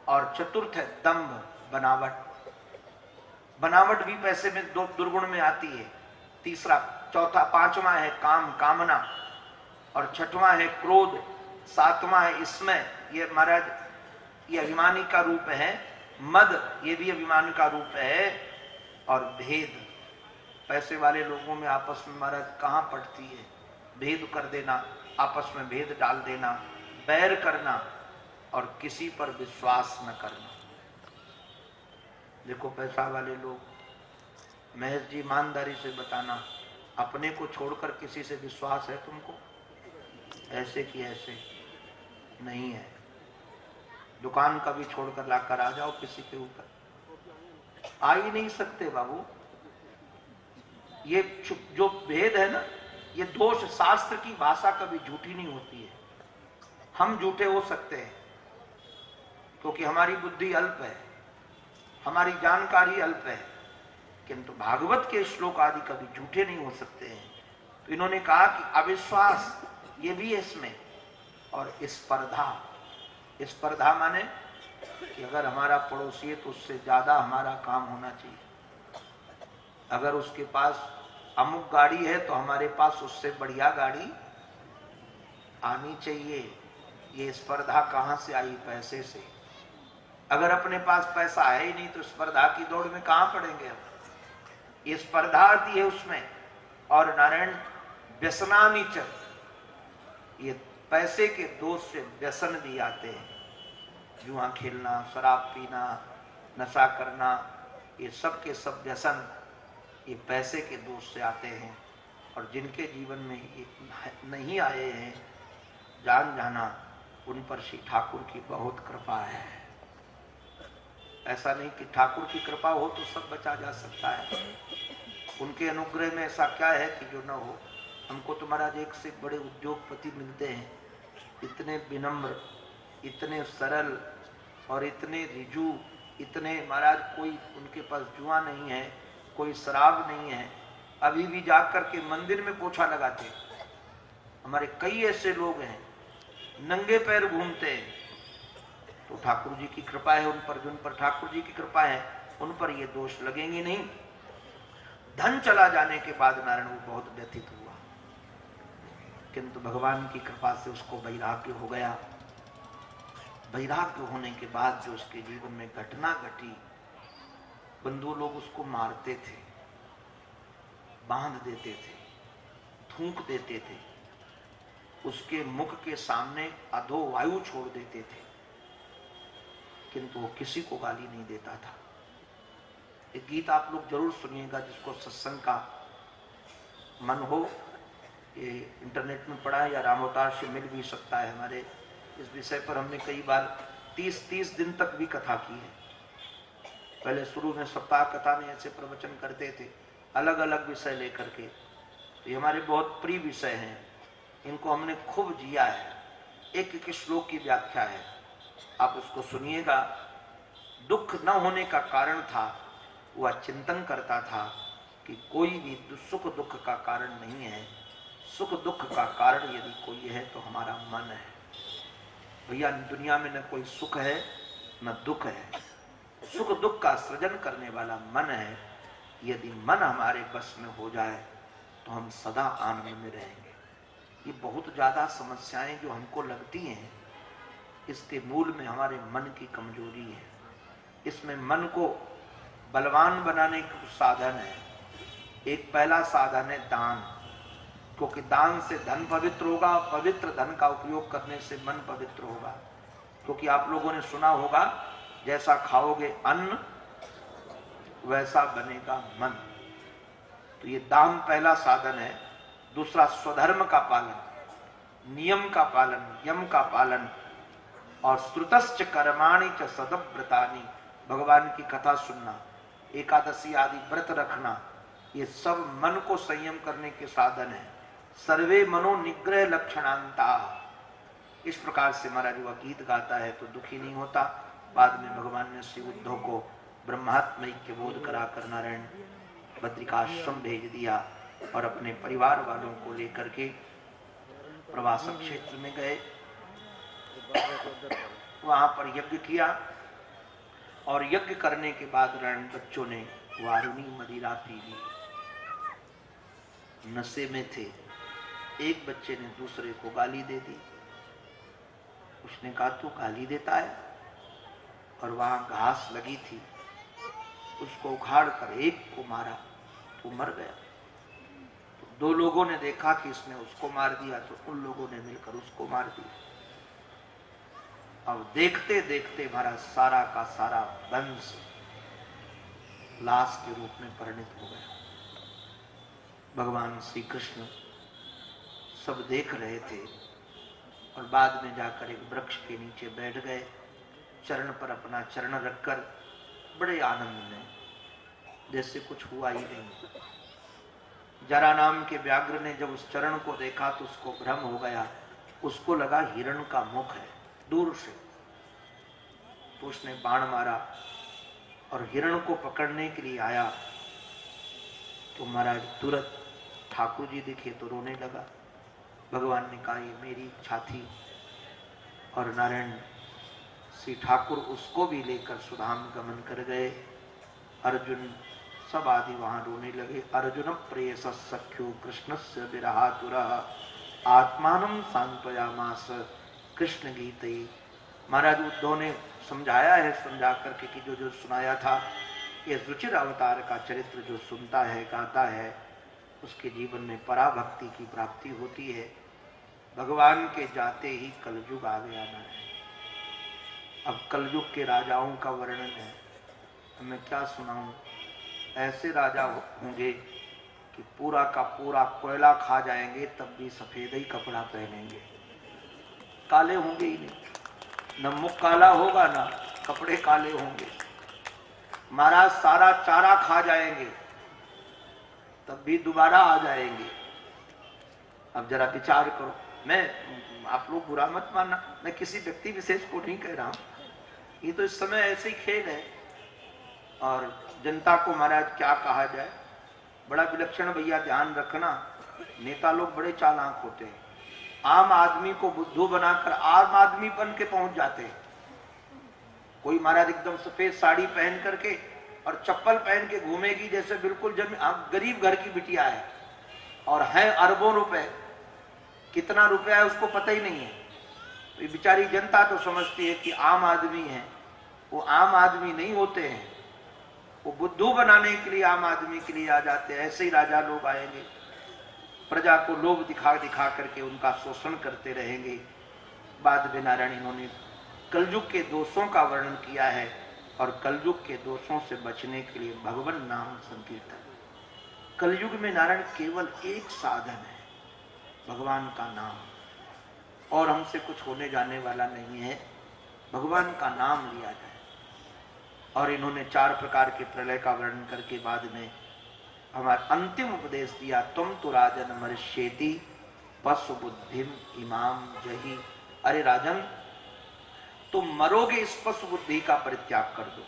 और चतुर्थ है दंभ, बनावट। बनावट भी पैसे में दो दुर्गुण में आती है। तीसरा, चौथा, पांचवा है काम, कामना, और छठवां है क्रोध, सातवां है इसमें, ये महाराज ये अभिमानी का रूप है। मद, ये भी अभिमान का रूप है। और भेद, पैसे वाले लोगों में आपस में महाराज कहां पड़ती है, भेद कर देना, आपस में भेद डाल देना, बैर करना और किसी पर विश्वास न करना। देखो पैसा वाले लोग, महेश जी ईमानदारी से बताना, अपने को छोड़कर किसी से विश्वास है तुमको? ऐसे कि ऐसे नहीं है। दुकान का भी छोड़कर लाकर आ जाओ किसी के ऊपर, आ ही नहीं सकते बाबू। ये जो भेद है ना, ये दोष, शास्त्र की भाषा कभी झूठी नहीं होती है। हम झूठे हो सकते हैं क्योंकि हमारी बुद्धि अल्प है, हमारी जानकारी अल्प है, किंतु भागवत के श्लोक आदि कभी झूठे नहीं हो सकते हैं। तो इन्होंने कहा कि अविश्वास ये भी है इसमें, और स्पर्धा। स्पर्धा माने कि अगर हमारा पड़ोसी है तो उससे ज्यादा हमारा काम होना चाहिए। अगर उसके पास अमुक गाड़ी है तो हमारे पास उससे बढ़िया गाड़ी आनी चाहिए। ये स्पर्धा कहां से आई? पैसे से। अगर अपने पास पैसा है ही नहीं तो स्पर्धा की दौड़ में कहां पड़ेंगे हम? ये स्पर्धा आती है उसमें। और नारायण व्यसनानि च, ये पैसे के दोष से व्यसन भी आते हैं। जुआ खेलना, शराब पीना, नशा करना, ये सब के सब व्यसन ये पैसे के दोष से आते हैं। और जिनके जीवन में ये नहीं आए हैं, जान जाना उन पर श्री ठाकुर की बहुत कृपा है। ऐसा नहीं कि ठाकुर की कृपा हो तो सब बचा जा सकता है। उनके अनुग्रह में ऐसा क्या है कि जो न हो। हमको तो महाराज एक से बड़े उद्योगपति मिलते हैं, इतने विनम्र, इतने सरल और इतने रिजू, इतने महाराज, कोई उनके पास जुआ नहीं है, कोई शराब नहीं है, अभी भी जाकर के मंदिर में पोछा लगाते। हमारे कई ऐसे लोग हैं नंगे पैर घूमते हैं। तो ठाकुर जी की कृपा है उन पर, जिन पर ठाकुर जी की कृपा है उन पर ये दोष लगेंगे नहीं। धन चला जाने के बाद नारायण वो बहुत व्यथित हुआ, किंतु भगवान की कृपा से उसको वैराग्य हो गया। वैराग्य होने के बाद जो उसके जीवन में घटना घटी, बंधु लोग उसको मारते थे, बांध देते थे, थूक देते थे, उसके मुख के सामने अधो वायु छोड़ देते थे, किंतु वो किसी को गाली नहीं देता था। एक गीत आप लोग जरूर सुनिएगा, जिसको सत्संग का मन हो, ये इंटरनेट में पढ़ा है या रामोतार से मिल भी सकता है। हमारे इस विषय पर हमने कई बार 30 दिन तक भी कथा की है। पहले शुरू में सप्ताह कथा में ऐसे प्रवचन करते थे, अलग अलग विषय लेकर के। तो ये हमारे बहुत प्रिय विषय हैं, इनको हमने खूब जिया है। एक एक श्लोक की व्याख्या है, आप उसको सुनिएगा। दुख न होने का कारण था, वह चिंतन करता था कि कोई भी सुख दुख का कारण नहीं है, सुख दुख का कारण यदि कोई है तो हमारा मन है। भैया दुनिया में न कोई सुख है न दुख है, सुख दुख का सृजन करने वाला मन है। यदि मन हमारे बस में हो जाए तो हम सदा आनंद में रहेंगे। ये बहुत ज्यादा समस्याएं जो हमको लगती हैं, इसके मूल में हमारे मन की कमजोरी है। इसमें मन को बलवान बनाने का साधन है। एक पहला साधन है दान, क्योंकि दान से धन पवित्र होगा, पवित्र धन का उपयोग करने से मन पवित्र होगा। क्योंकि आप लोगों ने सुना होगा, जैसा खाओगे अन्न वैसा बनेगा मन। तो ये दान पहला साधन है। दूसरा स्वधर्म का पालन, नियम का पालन, यम का पालन, और श्रुतश्च कर्माणि च सदव्रतानि, भगवान की कथा सुनना, एकादशी आदि व्रत रखना, ये सब मन को संयम करने के साधन है। सर्वे मनो निग्रह लक्षणांता, इस प्रकार से महाराज वह गीत गाता है तो दुखी नहीं होता। बाद में भगवान ने श्री उद्धव को ब्रह्मात्म के बोध कराकर नारायण बद्रिकाश्रम भेज दिया और अपने परिवार वालों को लेकर के प्रवासक क्षेत्र में गए। वहां पर यज्ञ किया और यज्ञ करने के बाद रण बच्चों ने वारुणी मदिरा पी ली, नशे में थे। एक बच्चे ने दूसरे को गाली दे दी। उसने कहा तू गाली देता है, और वहां घास लगी थी, उसको उखाड़ कर एक को मारा तो मर गया। तो दो लोगों ने देखा कि इसने उसको मार दिया, तो उन लोगों ने मिलकर उसको मार दिया। अब देखते देखते हमारा सारा का सारा वंश लाश के रूप में परिणत हो गया। भगवान श्री कृष्ण सब देख रहे थे और बाद में जाकर एक वृक्ष के नीचे बैठ गए, चरण पर अपना चरण रखकर बड़े आनंद में, जैसे कुछ हुआ ही नहीं। जरा नाम के व्याघ्र ने जब उस चरण को देखा तो उसको भ्रम हो गया, उसको लगा हिरण का मुख है दूर से, तो उसने बाण मारा और हिरण को पकड़ने के लिए आया। तो महाराज तुरंत ठाकुर जी दिखे तो रोने लगा। भगवान ने कहा ये मेरी इच्छा थी, और नारायण श्री ठाकुर उसको भी लेकर सुधाम गमन कर गए। अर्जुन सब आदि वहां रोने लगे। अर्जुन प्रेयस सख्यो कृष्णस्य विरहातुरः आत्मानं सांत्वयामास कृष्ण गीते। महाराज उद्धव ने समझाया है, समझा करके कि जो सुनाया था, ये रुचिर अवतार का चरित्र जो सुनता है गाता है उसके जीवन में पराभक्ति की प्राप्ति होती है। भगवान के जाते ही कलयुग आ गया ना है। अब कलयुग के राजाओं का वर्णन है, मैं क्या सुनाऊं। ऐसे राजा होंगे कि पूरा का पूरा कोयला खा जाएंगे तब भी सफेद ही कपड़ा पहनेंगे, काले होंगे ही नहीं। न मुख काला होगा ना कपड़े काले होंगे। महाराज सारा चारा खा जाएंगे तब भी दोबारा आ जाएंगे। अब जरा विचार करो। मैं, आप लोग बुरा मत मानना, मैं किसी व्यक्ति विशेष को नहीं कह रहा हूं। ये तो इस समय ऐसे ही खेल है, और जनता को महाराज क्या कहा जाए। बड़ा विलक्षण भैया ध्यान रखना, नेता लोग बड़े चालाक होते हैं। आम आदमी को बुद्धू बनाकर आम आदमी बन के पहुंच जाते हैं। कोई महाराज एकदम सफेद साड़ी पहन करके और चप्पल पहन के घूमेगी जैसे बिल्कुल गरीब घर की बिटिया है, और है अरबों रुपए। कितना रुपया है उसको पता ही नहीं है। तो बेचारी जनता तो समझती है कि आम आदमी है, वो आम आदमी नहीं होते हैं, वो बुद्धू बनाने के लिए आम आदमी के लिए आ जाते हैं। ऐसे ही राजा लोग आएंगे, प्रजा को लोभ दिखा दिखा करके उनका शोषण करते रहेंगे। बाद में नारायण इन्होंने कलयुग के दोषों का वर्णन किया है, और कलयुग के दोषों से बचने के लिए भगवान नाम संकीर्तन। कलयुग में नारायण केवल एक साधन है, भगवान का नाम, और हमसे कुछ होने जाने वाला नहीं है। भगवान का नाम लिया जाए। और इन्होंने 4 प्रकार के प्रलय का वर्णन करके बाद में हमारा अंतिम उपदेश दिया, तुम तो राजन मर्ष्येति पशु बुद्धिम इमाम जही। अरे राजन, तुम मरोगे, इस पशु बुद्धि का परित्याग कर दो।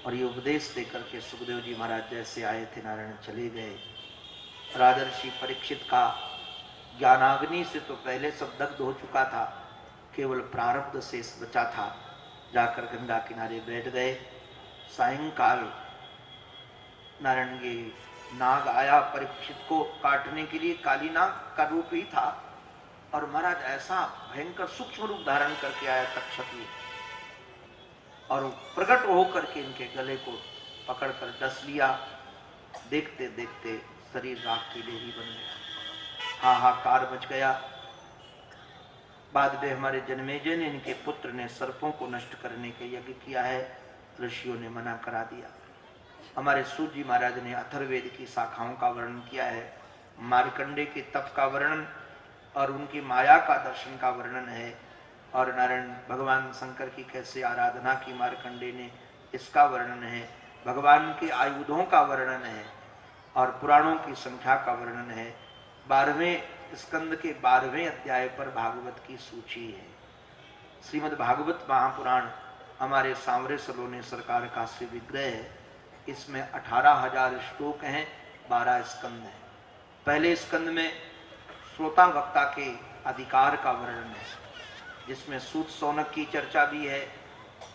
और ये उपदेश देकर के सुखदेव जी महाराज जैसे आए थे, नारायण चले गए। राजर्षि परीक्षित का ज्ञानाग्नि से तो पहले सब दग्ध हो चुका था, केवल प्रारब्ध शेष बचा था। जाकर गंगा किनारे बैठ गए। सायंकाल नारायण ये नाग आया परीक्षित को काटने के लिए, काली नाग का रूप ही था, और महाराज ऐसा भयंकर सूक्ष्म रूप धारण करके आया तक्षक, और प्रकट होकर के इनके गले को पकड़कर डस लिया। देखते देखते शरीर राख की ढेरी बन गया, हाहाकार मच गया। बाद में हमारे जन्मेजय ने, इनके पुत्र ने सर्पों को नष्ट करने के यज्ञ किया है, ऋषियों ने मना करा दिया। हमारे सूत जी महाराज ने अथर्ववेद की शाखाओं का वर्णन किया है, मार्कंडे के तप का वर्णन और उनकी माया का दर्शन का वर्णन है, और नारायण भगवान शंकर की कैसे आराधना की मार्कंडे ने, इसका वर्णन है। भगवान के आयुधों का वर्णन है, और पुराणों की संख्या का वर्णन है। 12वें स्कंद के 12वें अध्याय पर भागवत की सूची है। श्रीमद् भागवत महापुराण हमारे सांवरे सलोने सरकार का श्री विग्रह है। इसमें 18,000 श्लोक हैं, 12 स्कंद हैं। पहले स्कंद में श्रोता वक्ता के अधिकार का वर्णन है, जिसमें सूत सौनक की चर्चा भी है,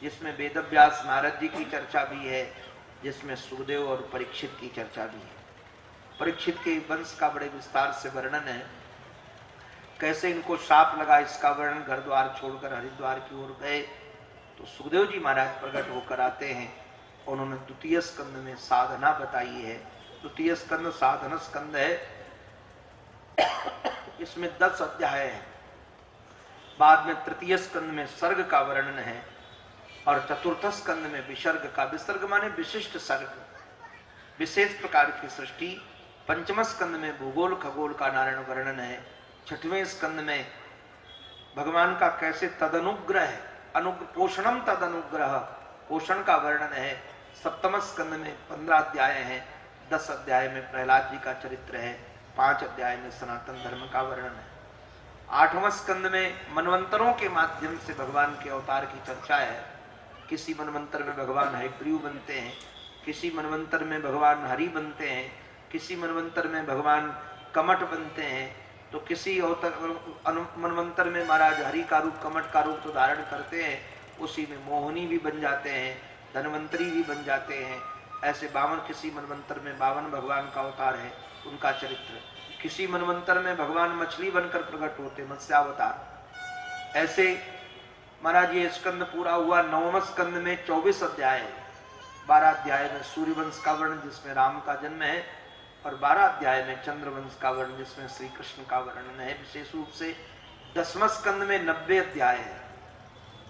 जिसमें वेदव्यास नारद जी की चर्चा भी है, जिसमें सुखदेव और परीक्षित की चर्चा भी है। परीक्षित के वंश का बड़े विस्तार से वर्णन है, कैसे इनको शाप लगा इसका वर्णन, घर द्वार छोड़कर हरिद्वार की ओर गए तो सुखदेव जी महाराज प्रकट होकर आते हैं। उन्होंने द्वितीय स्कंद में साधना बताई है। द्वितीय स्कंद साधन स्कंद है, इसमें 10 अध्याय हैं। बाद में तृतीय स्कंद में सर्ग का वर्णन है और चतुर्थ स्कंद में विसर्ग का, विसर्ग माने विशिष्ट सर्ग, विशेष प्रकार की सृष्टि। पंचम स्कंद में भूगोल खगोल का नारायण वर्णन है। छठवें स्कंद में भगवान का कैसे तदनुग्रह, पोषणम तदनुग्रह, पोषण का वर्णन है। सप्तम स्कंद में 15 अध्याय हैं। 10 अध्याय में प्रहलाद जी का चरित्र है। 5 अध्याय में सनातन धर्म का वर्णन है। 8वें स्कंद में मनवंतरों के माध्यम से भगवान के अवतार की चर्चा है। किसी मनवंतर में भगवान हयग्रीव बनते हैं, किसी मनवंतर में भगवान हरि बनते हैं, किसी मनवंतर में भगवान कमट बनते हैं, तो किसी मनवंतर में महाराज हरि का रूप कमट का रूप तो धारण करते हैं, उसी में मोहिनी भी बन जाते हैं, धनवंतरी भी बन जाते हैं। ऐसे 52 किसी मनवंतर में 52 भगवान का अवतार है, उनका चरित्र। किसी मनवंतर में भगवान मछली बनकर प्रकट होते, मत्स्यावतार। ऐसे महाराज ये स्कंद पूरा हुआ। 9वें स्कंद में 24 अध्याय है। 12 अध्याय में सूर्यवंश का वर्णन जिसमें राम का जन्म है, और 12 अध्याय में चंद्रवंश का वर्णन जिसमें श्री कृष्ण का वर्णन है विशेष रूप से। 10वें स्कंद में 90 अध्याय है।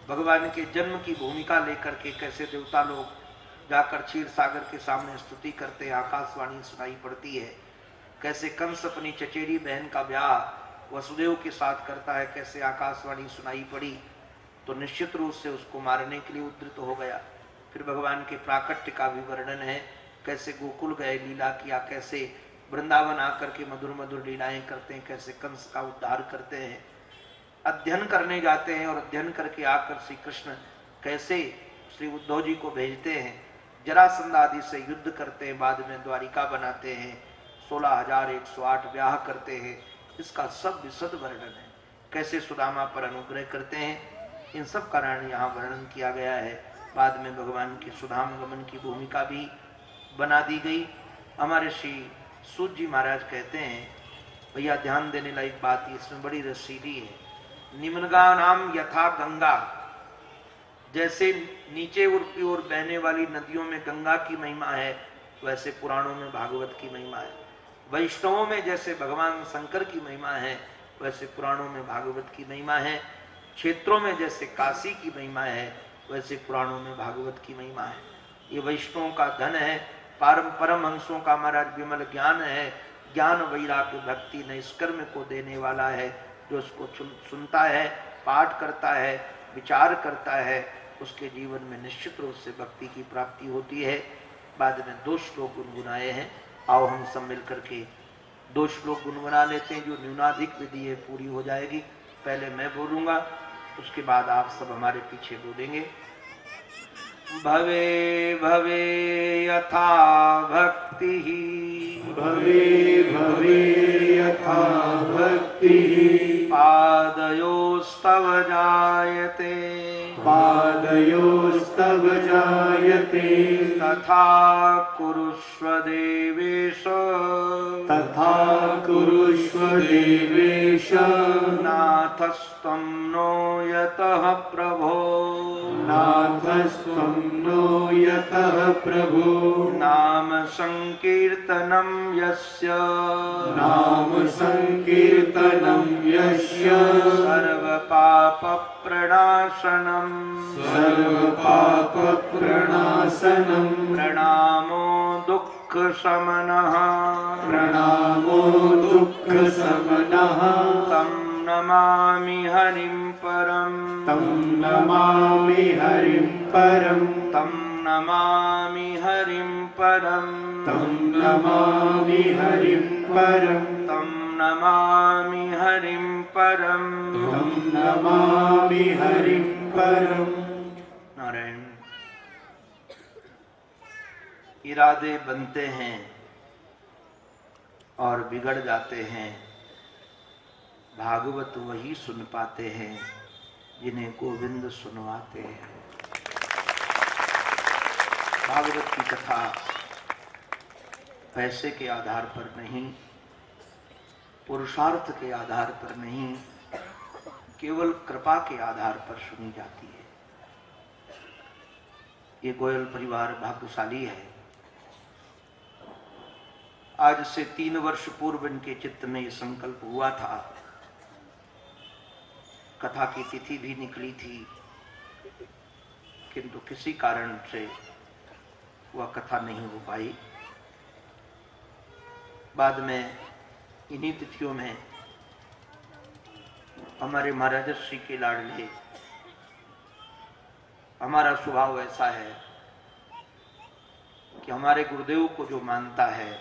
भगवान के जन्म की भूमिका लेकर के कैसे देवता लोग जाकर क्षीर सागर के सामने स्तुति करते हैं, आकाशवाणी सुनाई पड़ती है। कैसे कंस अपनी चचेरी बहन का ब्याह वसुदेव के साथ करता है, कैसे आकाशवाणी सुनाई पड़ी तो निश्चित रूप से उसको मारने के लिए उद्यत हो गया। फिर भगवान के प्राकट्य का भी वर्णन है, कैसे गोकुल गए लीला किया, कैसे वृंदावन आकर के मधुर मधुर लीलाएं करते हैं, कैसे कंस का उद्धार करते हैं। अध्ययन करने जाते हैं और अध्ययन करके आकर श्री कृष्ण कैसे श्री उद्धव जी को भेजते हैं, जरासंध आदि से युद्ध करते हैं, बाद में द्वारिका बनाते हैं, 16,108 ब्याह करते हैं। इसका सब विशद वर्णन है। कैसे सुदामा पर अनुग्रह करते हैं, इन सब कारण यहाँ वर्णन किया गया है। बाद में भगवान की सुधाम गमन की भूमिका भी बना दी गई। हमारे श्री सूत जी महाराज कहते हैं, भैया ध्यान देने लायक बात इसमें बड़ी रसीली है। निम्नगा नाम यथा गंगा, जैसे नीचे की ओर बहने वाली नदियों में गंगा की महिमा है, वैसे पुराणों में भागवत की महिमा है। वैष्णवों में जैसे भगवान शंकर की महिमा है, वैसे पुराणों में भागवत की महिमा है। क्षेत्रों में जैसे काशी की महिमा है, वैसे पुराणों में भागवत की महिमा है। ये वैष्णवों का धन है, परमहंसों का महाराज विमल ज्ञान है। ज्ञान वैराग्य भक्ति नैष्कर्म को देने वाला है। जो उसको सुनता है, पाठ करता है, विचार करता है, उसके जीवन में निश्चित रूप से भक्ति की प्राप्ति होती है। बाद में 2 श्लोक गुनगुनाए हैं, आओ हम सब मिल करके 2 श्लोक गुनगुना लेते हैं। जो न्यूनाधिक विधि है पूरी हो जाएगी। पहले मैं बोलूंगा, उसके बाद आप सब हमारे पीछे बोलेंगे। भवे भवे यथा भक्ति, भवे भवे यथा भक्ति, पादयोस्तव जायते, पादयोस्तव जायते, तथा कुरुष्व देवेश, तथा कुरुष्व देवेश, नाथस्त्वं नो यतः प्रभो, नाथस्त्वं नो यतः प्रभो, नाम संकीर्तनं यस्य, नाम संकीर्तनं यस्य, सर्वपापप्रणाशनं, सर्वपापप्रणाशनं, प्रणामो दुःखशमनः, प्रणामो दुःखशमनः, तं नमामि हरिं परं, तं नमामि हरिं परं, तं नमामि हरिं परं, तं नमामि हरिं परं, तं नमामि हरिं परं। तं नमामि हरिं परं। नारायण। इरादे बनते हैं और बिगड़ जाते हैं। भागवत वही सुन पाते हैं जिन्हें गोविंद सुनवाते हैं। भागवत की कथा पैसे के आधार पर नहीं, पुरुषार्थ के आधार पर नहीं, केवल कृपा के आधार पर सुनी जाती है। ये गोयल परिवार भाग्यशाली है। आज से 3 वर्ष पूर्व इनके चित्त में ये संकल्प हुआ था। कथा की तिथि भी निकली थी, किंतु किसी कारण से वह कथा नहीं हो पाई। बाद में इन्हीं तिथियों में हमारे महाराज श्री के लाडले, हमारा स्वभाव ऐसा है कि हमारे गुरुदेव को जो मानता है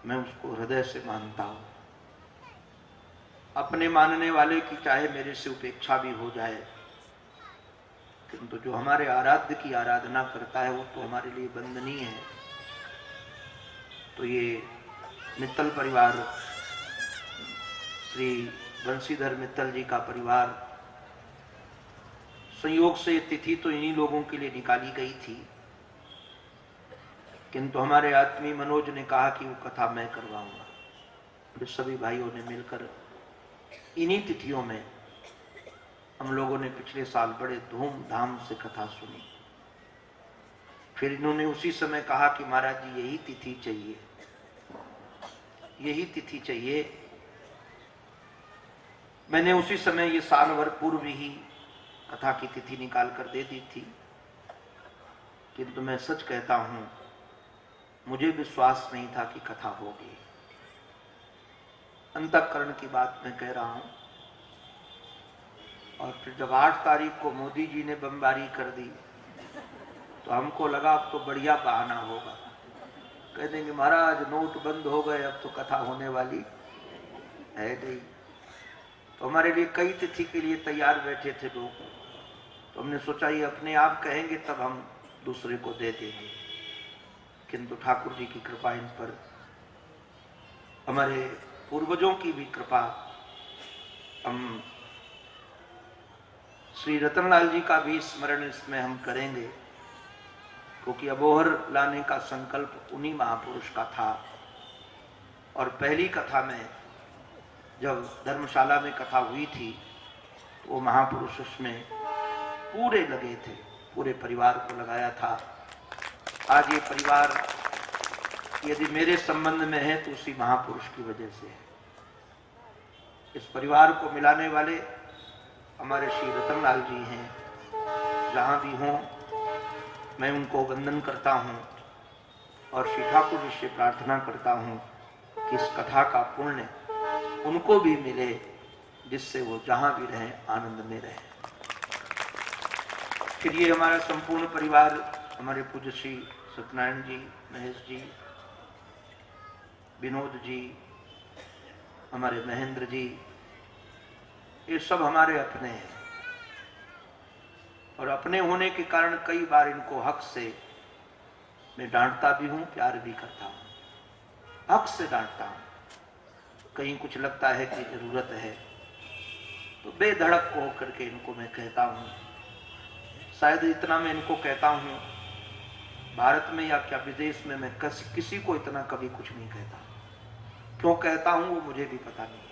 मैं उसको हृदय से मानता हूं। अपने मानने वाले की चाहे मेरे से उपेक्षा भी हो जाए, किंतु जो हमारे आराध्य की आराधना करता है वो तो हमारे लिए वंदनीय है। तो ये मित्तल परिवार, श्री बंशीधर मित्तल जी का परिवार, संयोग से तिथि तो इन्हीं लोगों के लिए निकाली गई थी, किंतु हमारे आत्मी मनोज ने कहा कि वो कथा मैं करवाऊंगा। तो सभी भाइयों ने मिलकर इन्हीं तिथियों में हम लोगों ने पिछले साल बड़े धूमधाम से कथा सुनी। फिर इन्होंने उसी समय कहा कि महाराज जी यही तिथि चाहिए, यही तिथि चाहिए। मैंने उसी समय ये साल भर पूर्व ही कथा की तिथि निकाल कर दे दी थी, किंतु मैं सच कहता हूं मुझे विश्वास नहीं था कि कथा होगी। अंतःकरण की बात मैं कह रहा हूं। और फिर जब 8 तारीख को मोदी जी ने बमबारी कर दी तो हमको लगा अब तो बढ़िया बहाना होगा, कह देंगे महाराज नोट बंद हो गए, अब तो कथा होने वाली है नहीं। तो हमारे लिए कई तिथि के लिए तैयार बैठे थे लोग। तो हमने सोचा ये अपने आप कहेंगे तब हम दूसरे को दे देंगे, किंतु ठाकुर जी की कृपा इन पर, हमारे पूर्वजों की भी कृपा। हम श्री रतनलाल जी का भी स्मरण इसमें हम करेंगे, क्योंकि अबोहर लाने का संकल्प उन्हीं महापुरुष का था। और पहली कथा में जब धर्मशाला में कथा हुई थी तो वो महापुरुष उसमें पूरे लगे थे, पूरे परिवार को लगाया था। आज ये परिवार यदि मेरे संबंध में है तो उसी महापुरुष की वजह से है। इस परिवार को मिलाने वाले हमारे श्री रतनलाल जी हैं। जहां भी हों मैं उनको वंदन करता हूं और श्री ठाकुर जी से प्रार्थना करता हूं कि इस कथा का पुण्य उनको भी मिले, जिससे वो जहां भी रहे आनंद में रहे। फिर ये हमारा संपूर्ण परिवार, हमारे पूज्य श्री सत्यनारायण जी, महेश जी, विनोद जी, हमारे महेंद्र जी, ये सब हमारे अपने हैं। और अपने होने के कारण कई बार इनको हक से मैं डांटता भी हूं, प्यार भी करता हूं। हक से डांटता हूं। कहीं कुछ लगता है कि जरूरत है तो बेधड़क को होकर के इनको मैं कहता हूं। शायद इतना मैं इनको कहता हूं, भारत में या क्या विदेश में मैं किसी को इतना कभी कुछ नहीं कहता। क्यों कहता हूं वो मुझे भी पता नहीं।